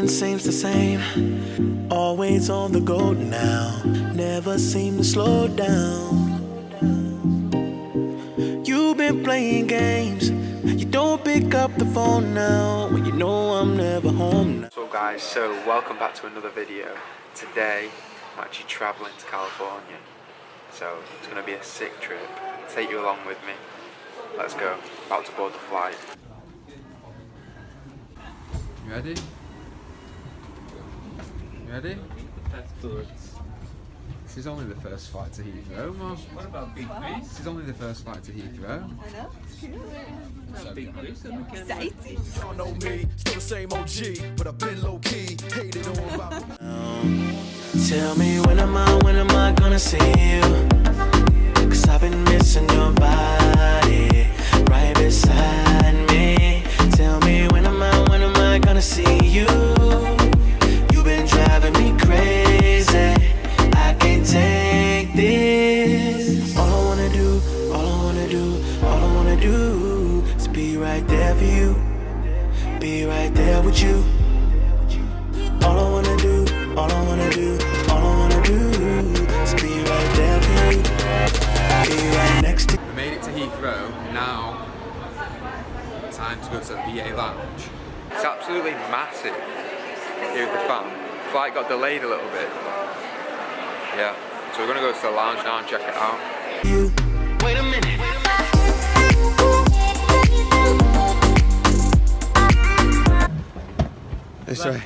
Nothing seems the same. Always on the go now. Never seem to slow down. You've been playing games. You don't pick up the phone now when you know I'm never home now. So guys, welcome back to another video. Today I'm actually travelling to California. So it's going to be a sick trip. Take you along with me. Let's go. About to board the flight. You ready? You ready? This is only the first flight to Heathrow, Mom. What about Big Grease? This is only the first flight to Heathrow. I know, it's cute. So Big Grease? Excited. Y'all know me, still the same OG, but I've been low key, hated all about. Tell me when am I gonna see you? Cause I've been missing your body right beside me. Tell me when am I gonna see you? You've been driving me crazy. I can't take this. All I wanna do is be right there for you. Be right there with you. All I wanna do is be right there for you. Be right next to you. We made it to Heathrow. Now, time to go to the VA lounge. It's absolutely massive here at the fan. Flight got delayed a little bit. Yeah, so we're gonna go to the lounge now and check it out. Wait a minute. Sorry,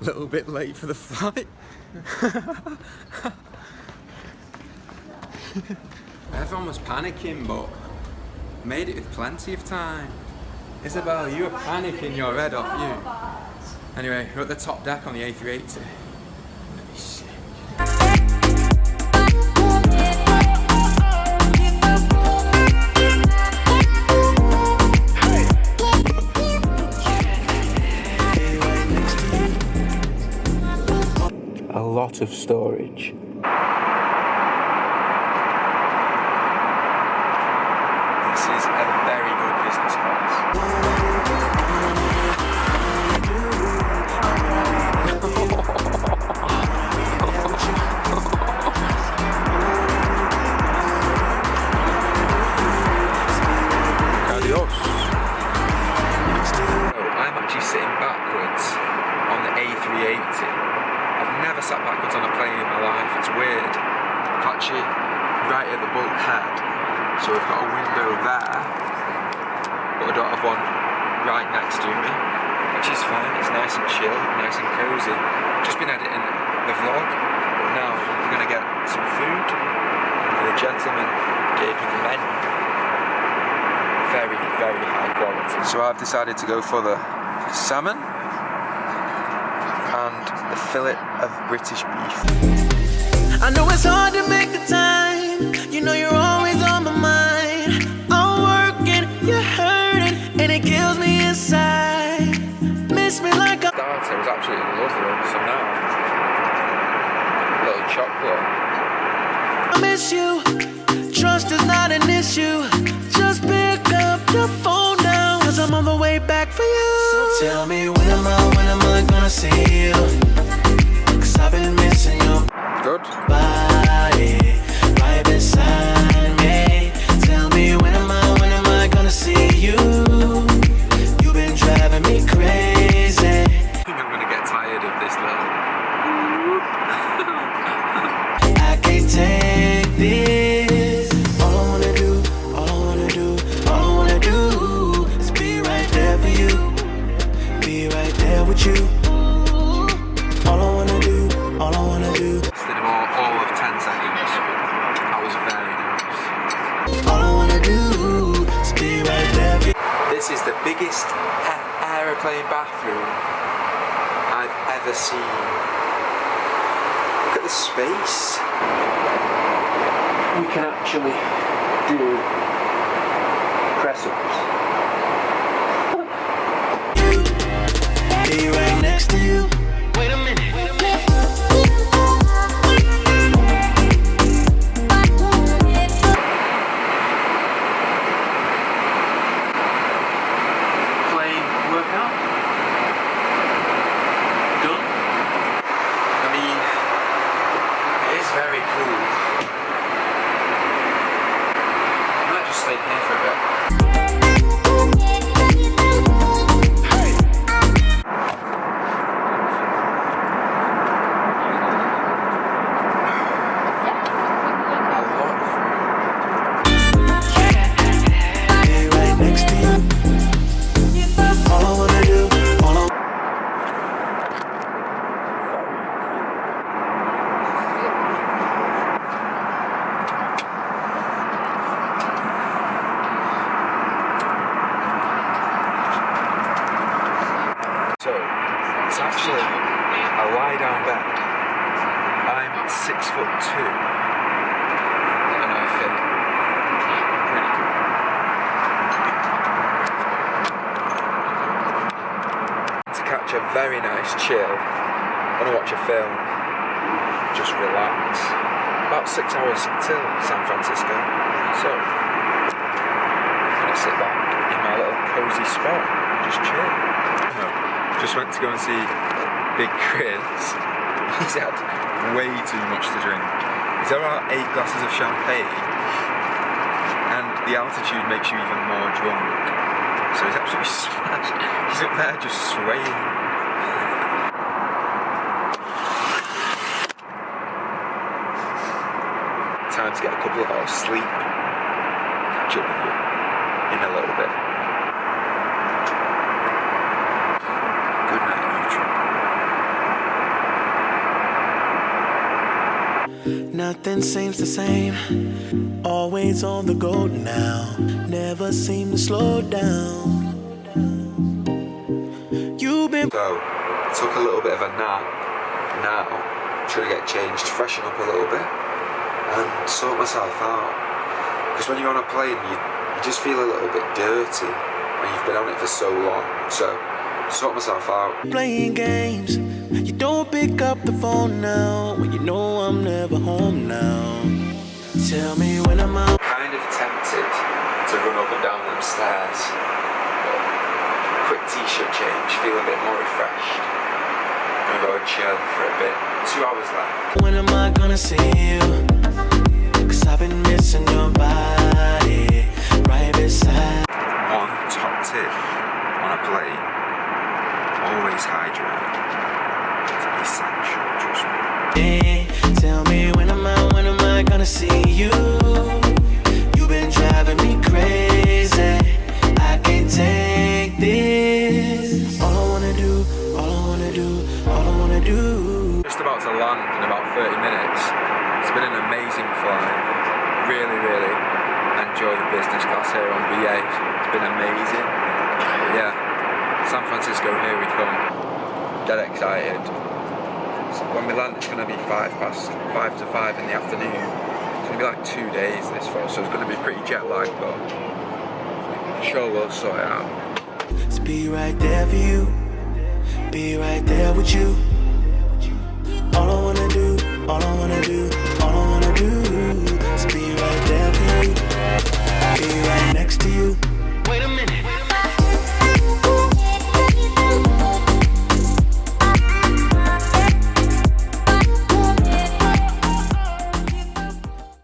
a little bit late for the flight. Everyone was panicking, but made it with plenty of time. Isabel, you were panicking your head off, you. Anyway, we're at the top deck on the A380. Gonna be sick. A lot of storage. This is a very good business class. Adios. I'm actually sitting backwards on the A380. I've never sat backwards on a plane in my life, it's weird. Actually, right at the bulkhead, so we've got a window there, but I don't have one right next to me, which is fine, it's nice and chill, nice and cozy. Just been editing the vlog, but now we're going to get some food, and the gentleman gave me the menu. Very, very high quality. So I've decided to go for the salmon, and the fillet of British beef. I know it's hard to make the time. You know you're always on my mind. I'm working, you're hurting, and it kills me inside. Miss me like a Starter was absolutely lovely, so now a little chocolate. I miss you. Trust is not an issue. Just pick up the phone now, cause I'm on the way back for you. So tell me when am I gonna see you? Cause I've been missing your Good. body right beside me. Tell me when am I gonna see you? You've been driving me crazy. I think I'm gonna get tired of this little. I can't take this. All I wanna do is be right there for you. Be right there with you. All I wanna do. Instead of all of 10 seconds, that was very nice. All I wanna do is be right there for you. This is the biggest aeroplane bathroom I've ever seen. Look at the space. We can actually do press-ups. Be right next to you. Wait a minute. Plane workout. lie down bed, I'm 6'2", and I fit pretty good. To catch a very nice chill, I'm gonna watch a film, just relax. About 6 hours till San Francisco, so I'm gonna sit back in my little cozy spot, just chill. Just went to go and see Big Chris. He's had way too much to drink. He's had about 8 glasses of champagne, and the altitude makes you even more drunk. So he's absolutely smashed. He's up there just swaying. Time to get a couple of hours sleep. Catch up with you in a little bit. Good night, YouTube. Nothing seems the same. Always on the go now. Never seem to slow down. You've been. So, took a little bit of a nap. Now, trying to get changed, freshen up a little bit, and sort myself out. Because when you're on a plane, you just feel a little bit dirty when you've been on it for so long. So, sort myself out. Playing games. You don't pick up the phone now when you know I'm never home now. Tell me when I'm out. Kind of tempted to run up and down them stairs. But quick t-shirt change, feel a bit more refreshed. Gonna go and chill for a bit. 2 hours left. When am I gonna see you? 'Cause I've been missing your body right beside. One top tip on a plane: always hydrate. It's essential, trust me. Tell me when am I gonna see you? You've been driving me crazy. I can't take this. All I wanna do, all I wanna do, all I wanna do. Just about to land in about 30 minutes. It's been an amazing flight. Really, really enjoy the business class here on BA. It's been amazing. But yeah, San Francisco, here we come. Dead excited. So when we land, it's going to be 5 to 5 in the afternoon. It's going to be like 2 days this fall, so it's going to be pretty jet lagged, but I'm sure we'll sort it out. To be right there for you, be right there with you.